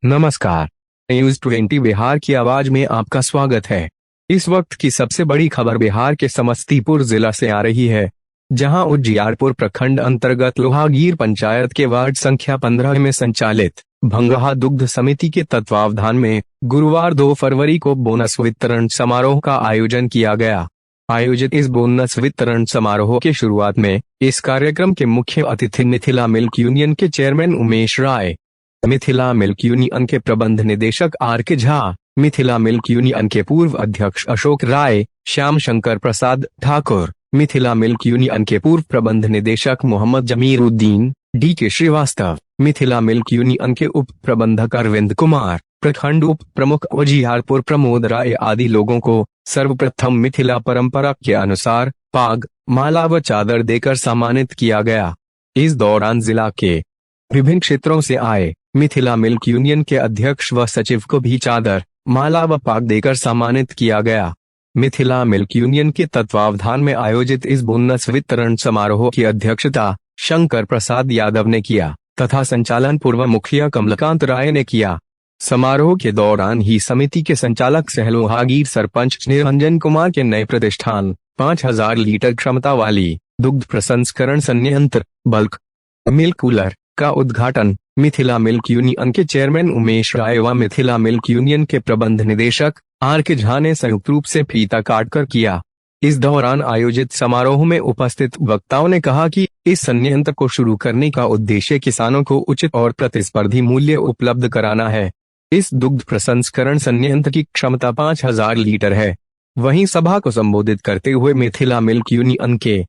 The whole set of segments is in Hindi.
नमस्कार। न्यूज़ 20 बिहार की आवाज में आपका स्वागत है। इस वक्त की सबसे बड़ी खबर बिहार के समस्तीपुर जिला से आ रही है, जहां उजियारपुर प्रखंड अंतर्गत लोहागीर पंचायत के वार्ड संख्या 15 में संचालित भंगहा दुग्ध समिति के तत्वावधान में गुरुवार 2 फरवरी को बोनस वितरण समारोह का आयोजन किया गया। आयोजित इस बोनस वितरण समारोह के शुरुआत में इस कार्यक्रम के मुख्य अतिथि मिथिला मिल्क यूनियन के chairman Umesh Rai, Mithila milk union के प्रबंध निदेशक RK. Jha, Mithila milk union के पूर्व अध्यक्ष अशोक राय, श्याम शंकर प्रसाद ठाकुर, मिथिला मिल्क यूनियन के पूर्व प्रबंध निदेशक Mohammad Zamiruddin, DK. Srivastava, Mithila milk union के उप प्रबंधक अरविंद कुमार, प्रखंड उप प्रमुख उजियारपुर प्रमोद राय आदि लोगों को सर्वप्रथम मिथिला परंपरा के अनुसार पाग, माला व चादर देकर सम्मानित किया गया। इस दौरान जिला के विभिन्न क्षेत्रों से आए मिथिला मिल्क यूनियन के अध्यक्ष व सचिव को भी चादर, माला व पाग देकर सम्मानित किया गया। मिथिला मिल्क यूनियन के तत्वावधान में आयोजित इस बोनस वितरण समारोह की अध्यक्षता शंकर प्रसाद यादव ने किया तथा संचालन पूर्व मुखिया कमलकांत राय ने किया। समारोह के दौरान ही समिति के संचालक सह लोहागीर सरपंच निरंजन कुमार के नए प्रतिष्ठान 5000 लीटर क्षमता वाली दुग्ध प्रसंस्करण संयंत्र बल्क मिल्क कूलर का उद्घाटन मिथिला मिल्क यूनियन के चेयरमैन उमेश राय व मिथिला मिल्क यूनियन के प्रबंध निदेशक आर.के. झा ने संयुक्त रूप से फीता काटकर किया। इस दौरान आयोजित समारोह में उपस्थित वक्ताओं ने कहा कि इस संयंत्र को शुरू करने का उद्देश्य किसानों को उचित और प्रतिस्पर्धी मूल्य उपलब्ध कराना है। इस दुग्ध प्रसंस्करण संयंत्र की क्षमता 5000 लीटर है। वहीं सभा को संबोधित करते हुए मिथिला मिल्क यूनियन के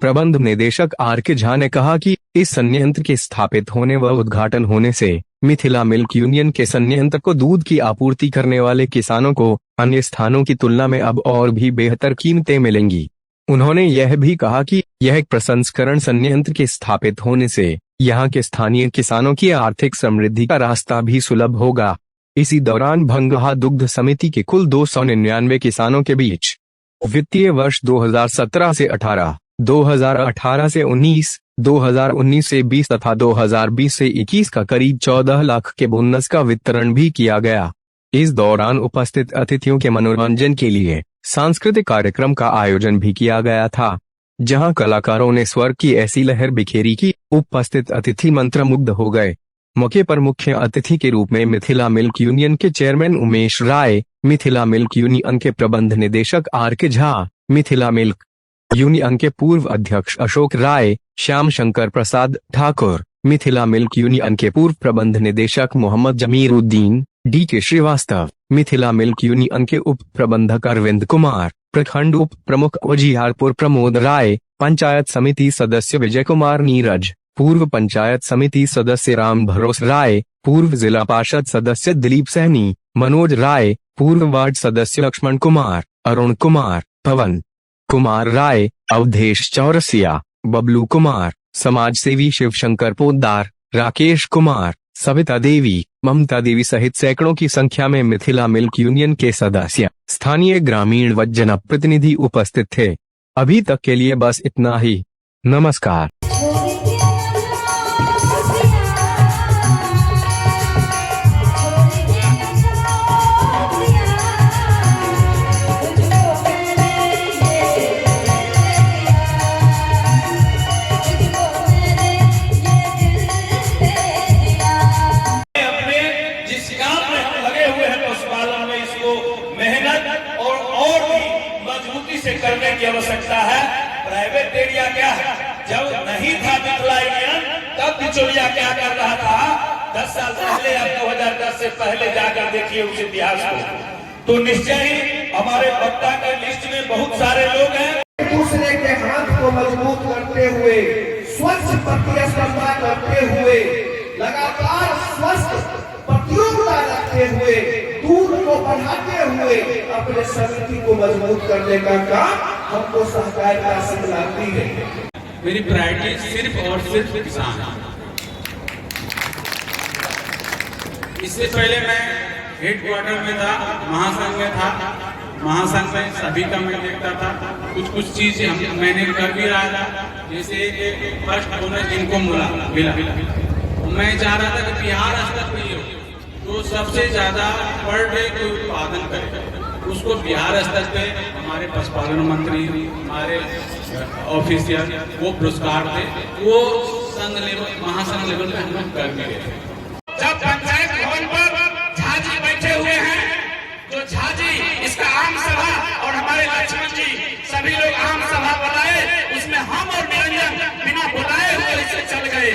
प्रबंध निदेशक आर.के. झा ने कहा कि इस संयंत्र के स्थापित होने व उद्घाटन होने से मिथिला मिल्क यूनियन के संयंत्र को दूध की आपूर्ति करने वाले किसानों को अन्य स्थानों की तुलना में अब और भी बेहतर कीमतें मिलेंगी। उन्होंने यह भी कहा कि यह प्रसंस्करण संयंत्र के स्थापित होने से यहाँ के स्थानीय किसानों की आर्थिक समृद्धि का रास्ता भी सुलभ होगा। इसी दौरान भंगहा दुग्ध समिति के कुल 299 किसानों के बीच वित्तीय वर्ष 2017 से 18, 2018 से 19, 2019 से 20 तथा 2020 से 21 का करीब 14 लाख के बोनस का वितरण भी किया गया। इस दौरान उपस्थित अतिथियों के मनोरंजन के लिए सांस्कृतिक कार्यक्रम का आयोजन भी किया गया था, जहां कलाकारों ने स्वर की ऐसी लहर बिखेरी कि उपस्थित अतिथि मंत्रमुग्ध हो गए। मौके पर मुख्य अतिथि के रूप में मिथिला मिल्क यूनियन के chairman Umesh Rai, Mithila milk union के प्रबंध निदेशक RK. Jha, Mithila milk union के पूर्व अध्यक्ष अशोक राय, श्याम शंकर प्रसाद ठाकुर, मिथिला मिल्क यूनियन के पूर्व प्रबंध निदेशक Mohammad Zamiruddin, DK. Srivastava, Mithila milk union के उप प्रबंधक अरविंद कुमार, प्रखंड उप प्रमुख उजियारपुर प्रमोद राय, पंचायत समिति सदस्य विजय कुमार नीरज, पूर्व पंचायत समिति सदस्य राम भरोस राय, पूर्व जिला पार्षद सदस्य दिलीप सैनी, मनोज राय, पूर्व वार्ड सदस्य लक्ष्मण कुमार, अरुण कुमार, पवन कुमार राय, अवधेश चौरसिया, बबलू कुमार, समाज सेवी शिवशंकर पोद्दार, राकेश कुमार, सविता देवी, ममता देवी सहित सैकड़ों की संख्या में मिथिला मिल्क यूनियन के सदस्य, स्थानीय ग्रामीण व जनप्रतिनिधि उपस्थित थे। अभी तक के लिए बस इतना ही। नमस्कार। से करने की आवश्यकता है। प्राइवेट एरिया क्या है, जब नहीं था मिथिला यूनियन तब बिचौलिया क्या कर रहा था 10 साल पहले या 2010 से पहले जाकर देखिए उस इतिहास को। तो निश्चय ही हमारे वक्ता के लिस्ट में बहुत सारे लोग हैं। दूसरे के हाथ को मजबूत करते हुए, स्वच्छ प्रतिस्पर्धा करते हुए, लगातार स्वस्थ प्रतियोगिता रखते हुए, दूध को बढ़ाते हुए अपने समिति को मजबूत करने का काम हमको सहकारिता से मिलती है। मेरी प्रायोरिटी सिर्फ और सिर्फ किसान। इससे पहले मैं हेडक्वार्टर में था, महासंघ में था। महासंघ में सभी का मैं देखता था, कुछ चीजें मैंने कर भी रहा था, जैसे फर्स्ट बोनस जिनको मिला। मैं चाह रहा था कि बिहार स्तर पर ही हो, जो सबसे ज्यादा पर डे कोई उत्पादन करे उसको बिहार स्तर पे हमारे पशुपालन मंत्री, हमारे ऑफिसियल वो पुरस्कार थे, वो संघ लेवल, महासंघ लेवल पे हम लोग कर भी रहे। जब पंचायत भवन पर झाजी बैठे हुए हैं, जो झाजी इसका आम सभा और हमारे लक्ष्मण जी सभी लोग आम सभा बुलाए, उसमें हम और निरंजन बिना बुलाए हुए से चल गए।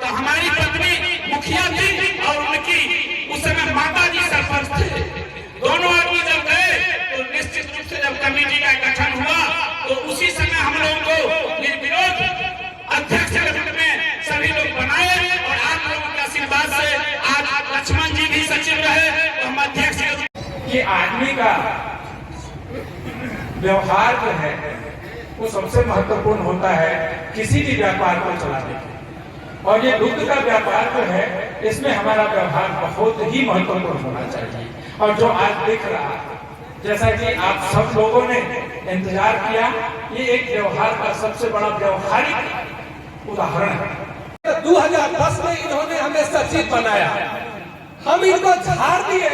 तो हमारी पत्नी मुखिया थी और उनकी उस समय माता जी सरपंच थे। दोनों आदमी जब गए तो निश्चित रूप से जब कमेटी का गठन हुआ तो उसी समय हम लोगों को निर्विरोध अध्यक्ष के रूप में सभी लोग बनाए और आप लोगों के आशीर्वाद से आज लक्ष्मण जी भी सचिव रहे तो हम अध्यक्ष के रूप। कि आदमी का व्यवहार जो है वो सबसे महत्वपूर्ण होता है किसी भी व्यापार को चलाने के। और ये दुग्ध का व्यापार जो है इसमें हमारा व्यवहार बहुत ही महत्वपूर्ण होना चाहिए। और जो आज दिख रहा है, जैसा कि आप सब लोगों ने इंतजार किया, ये एक व्यवहार का सबसे बड़ा व्यवहारिक उदाहरण है। 2010 में इन्होंने हमें सचिव बनाया, हम इनको झाड़ दिए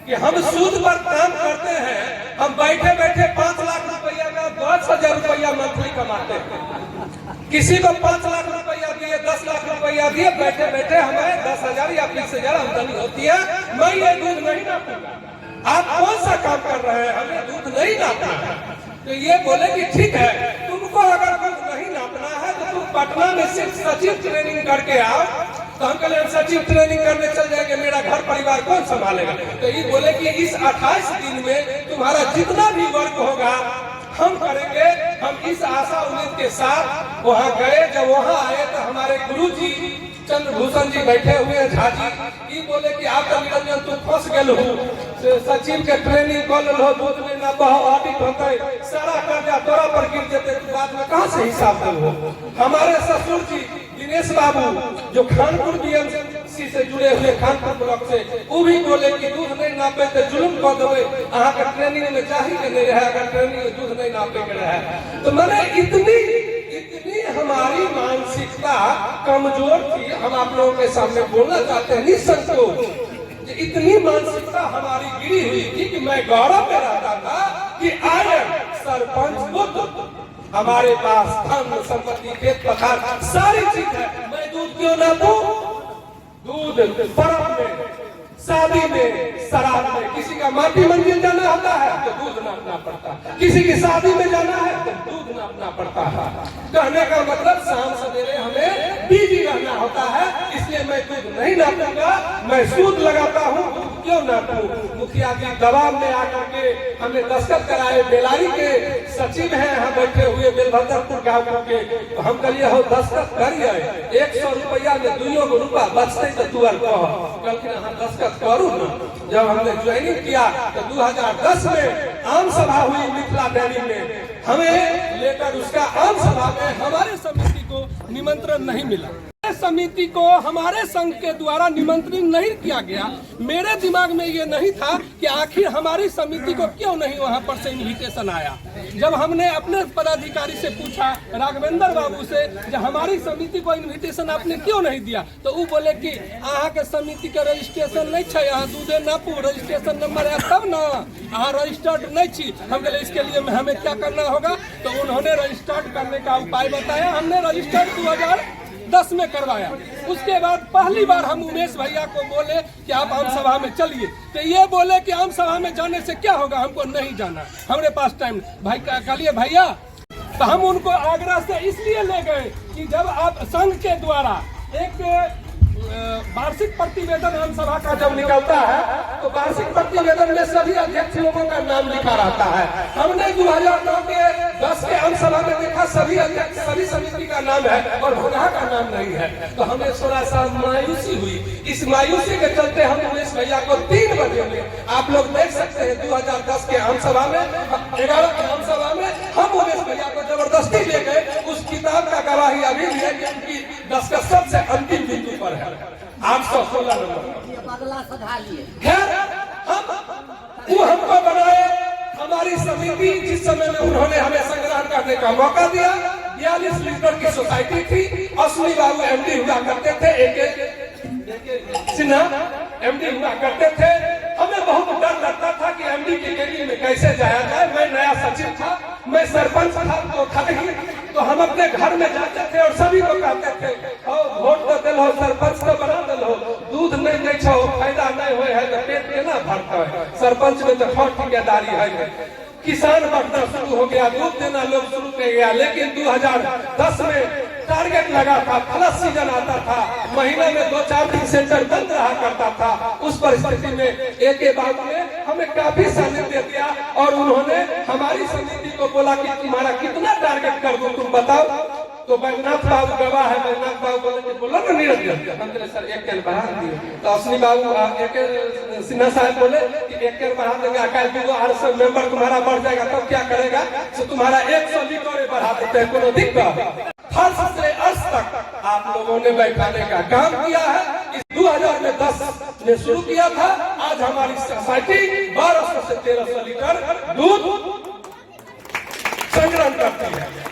कि हम सूद पर काम करते हैं, हम बैठे बैठे 5 लाख रुपया का 10,000 रुपया मंथली कमाते हैं। किसी को 5 लाख रुपया दिए, 10 लाख रुपया दिए, बैठे बैठे हमें 10,000 या 20,000 आमदनी होती है। मैं ये दूध नहीं नापूंगा। आप कौन सा काम कर रहे हैं? हमें दूध नहीं नापना है। तो ये बोले कि ठीक है, तुमको अगर दूध नहीं नापना है तो तुम पटना में सिर्फ सचिव ट्रेनिंग करके आओ। तो हम कहले सचिव ट्रेनिंग करने चल जाएंगे, मेरा घर परिवार कौन संभालेगा? तो ये बोले कि इस 28 दिन में तुम्हारा जितना भी वर्क होगा हम करेंगे। हम इस आशा उम्मीद के साथ वहाँ गए। जब वहाँ आए तो हमारे गुरुजी चंद्रभूषण जी बैठे हुए हैं, झाजी, ये बोले कि आप तो निरंजन तुम फंस गए हो, सचिव के ट्रेनिंग कर लो, दूध में ना बहो, ऑडिट होता है, सारा कर्जा तोरा पर गिर जाते, बाद में कहाँ से हिसाब दो? हमारे ससुर जी दिनेश बाबू जो खानपुर बीएमसी से जुड़े हुए, खानपुर ब्लॉक से, वो भी बोले कि दूध नहीं नापे तो जुलूम कर देवे, अहाँ का ट्रेनिंग में चाही के नहीं रहे, अगर ट्रेनिंग में दूध नहीं नापे के रहे। तो मैंने इतनी हमारी मानसिकता कमजोर थी। हम आप लोगों के सामने बोलना चाहते हैं निसंकोच, इतनी मानसिकता हमारी गिरी हुई थी कि मैं गौरव में रहता था कि आए सरपंच बुद्ध, हमारे पास धन संपत्ति खेत पथार सारी चीज है, मैं दूध क्यों ना दूं? दूध पर्व में, शादी में, शराब में, किसी का माटी मंदिर जाना होता है तो दूध नापना पड़ता है, किसी की शादी में जाना है तो दूध नापना पड़ता है। कहने का मतलब शाम सवेरे हमें बिजी रहना होता है, इसलिए मैं दूध नहीं नापूंगा, मैं सूद लगाता हूँ, दूध क्यों नापूं? मुखिया जी दबाव में आकर के हमने दस्तखत कराए। बेलारी के सचिव हैं हम बैठे हुए बेलभद्रपुर गाँव के, तो हम कहिए हो दस्तखत करिए, 100 रुपया में 2 रुपया बचते तो तुअर कह हम दस्तखत करूँ ना। जब हमने ज्वाइनिंग किया तो 2010 में आम सभा हुई मिथिला डेयरी में, हमें लेकर उसका आम सभा में हमारे समिति को निमंत्रण नहीं मिला। समिति को हमारे संघ के द्वारा निमंत्रित नहीं किया गया। मेरे दिमाग में ये नहीं था कि आखिर हमारी समिति को क्यों नहीं वहां पर से इन्विटेशन आया। जब हमने अपने पदाधिकारी से पूछा, राघवेंद्र बाबू से, जब हमारी समिति को इन्विटेशन आपने क्यों नहीं दिया, तो वो बोले कि अहाँ के समिति के रजिस्ट्रेशन नहीं है, यहाँ दूधे नापू रजिस्ट्रेशन नंबर है तब ना, अहाँ रजिस्टर्ड नहीं छी। हम बोले इसके लिए हमें क्या करना होगा? तो उन्होंने रजिस्टर्ड करने का उपाय बताया। हमने रजिस्टर्ड 2010 में करवाया। उसके बाद पहली बार हम उमेश भैया को बोले कि आप आम सभा में चलिए, तो ये बोले कि आम सभा में जाने से क्या होगा, हमको नहीं जाना, हमारे पास टाइम भाई कहलिए भैया। तो हम उनको आगरा से इसलिए ले गए कि जब आप संघ के द्वारा एक वार्षिक प्रतिवेदन आम सभा का जब निकलता है तो वार्षिक प्रतिवेदन में सभी अध्यक्ष लोगों का नाम लिखा रहता है। हमने 2009 के 10 के आम सभा में देखा सभी अध्यक्ष सभी समिति का नाम है और भोला का नाम नहीं है, तो हमें थोड़ा सा मायूसी हुई। इस मायूसी के चलते हम उमेश भैया को 3 बजे में, आप लोग देख सकते हैं 2010 के आम सभा में, 11 के आम सभा में हम उमेश भैया को जबरदस्ती ले गए। उस किताब का गवाही अभी भी है कि उनकी 10 का सबसे अंतिम बिंदु पर है 816 नंबर। खैर वो हमको बनाए, हमारी समिति जिस समय में उन्होंने हमें संग्रहण करने का मौका दिया, 42 लीटर की सोसाइटी थी। अश्विनी बाबू एमडी हुआ करते थे, एक सिन्हा एमडी हुआ करते थे। हमें बहुत डर लगता था कि एमडी की कैबिन में कैसे जाया जाए। मैं नया सचिव था, मैं सरपंच था तो था ही, तो हम अपने घर में जाते थे और सभी को कहते थे वोट तो दिल हो, सरपंच तो बना दिल हो, दूध नहीं दे छो, फायदा नहीं हुए है तो पेट केना भरता है, सरपंच में तो बहुत ठेकेदारी है। किसान बढ़ना शुरू हो गया, दूध देना लोग शुरू कर गया। लेकिन 2010 में टारगेट लगा था, फ्लश सीजन आता था, महीना में 2-4 दिन सेंटर बंद रहा करता था। उस परिस्थिति में AK बाबू ने हमें काफी सानिध्य दिया और उन्होंने हमारी समिति को बोला कि तुम्हारा कितना टारगेट कर दूं तुम बताओ। तो बैजनाथ बाबू गवाह है, बैजनाथ बाबू बोला ना नीरज हमने सर 1 केल बढ़ा दिए। तो अश्विनी बाबू सिन्हा साहब बोले कि 1 केल बढ़ा देंगे, अकाल 200 मेंबर तुम्हारा बढ़ जाएगा तब क्या करेगा, तो तुम्हारा 100 लीटर बढ़ा देते हैं, कोनो दिक्कत। फर्स्ट से अर्थ तक आप लोगों ने बैठाने का काम किया है। इस 2010 में शुरू किया था, आज हमारी सोसाइटी 1200 से 1300 लीटर दूध संग्रह करती है।